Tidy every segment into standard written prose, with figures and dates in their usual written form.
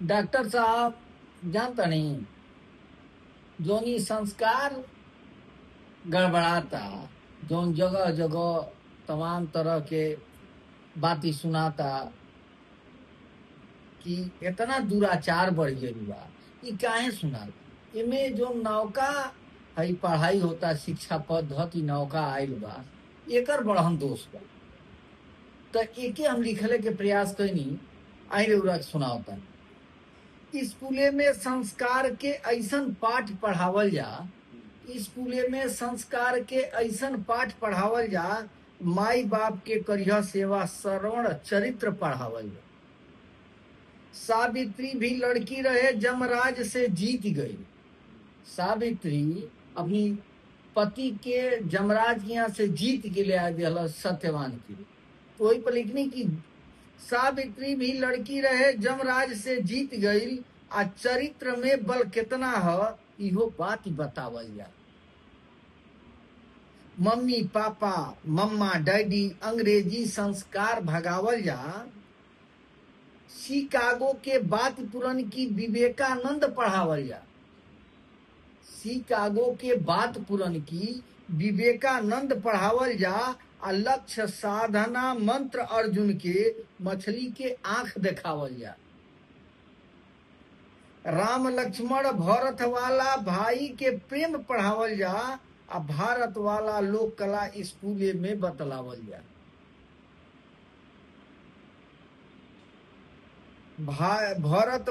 Doctor साहब जानता नहीं, जोनी संस्कार गड़बड़ाता, जोन जगह जगह तमाम तरह के बाती सुनाता कि इतना दुराचार बढ़ गई बा। ई काहे सुनाता? इमे जो नौका हई पढ़ाई होता, शिक्षा पद्धति नौका आइल बा, एकर बड़हन दोष बा। तो एके हम लिखले के प्रयास कैनी, आई रउरा के सुनावता। स्कूले में संस्कार के ऐसन पाठ पढ़ावल जा, स्कूले में संस्कार के ऐसन पाठ पढ़ावल जा, माई बाप के करिया सेवा श्रवण चरित्र पढ़ावल जा। सावित्री भी लड़की रहे, जमराज से जीत गई। सावित्री अपनी पति के जमराज के यहाँ से जीत के ले आ दिया सत्यवान की। तो वही पर लिखनी की सावित्री भी लड़की रहे, जमराज से जीत गई, आ चरित्र में बल कितना है इहो बात बतावल जा। मम्मी पापा, मम्मा डैडी, अंग्रेजी संस्कार भगावल जा। शिकागो के बात पुरन की विवेकानंद पढ़ावल जा। शिकागो के बात पुरन की विवेकानंद पढ़ावल जा। आ लक्ष्य साधना मंत्र अर्जुन के मछली के आंख देखावल जा। राम लक्ष्मण भरत वाला भाई के प्रेम पढ़ावल जा। आ भारत वाला लोक कला स्कूले में बतलावल जा। भारत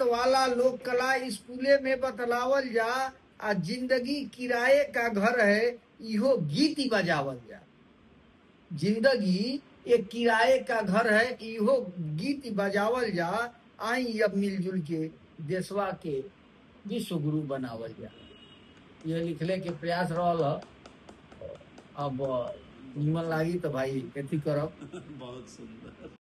वाला लोक कला स्कूले में बतलावल जा। आ जिंदगी किराए का घर है, इहो गीत ही बजावल जा। जिंदगी एक किराए का घर है, इहो गीत बजावल जा। आई अब मिलजुल के देशवा के विश्व गुरु बनावल जा। ये लिखले के प्रयास रहल। अब निमन लागी तो भाई एथी करब। बहुत सुंदर।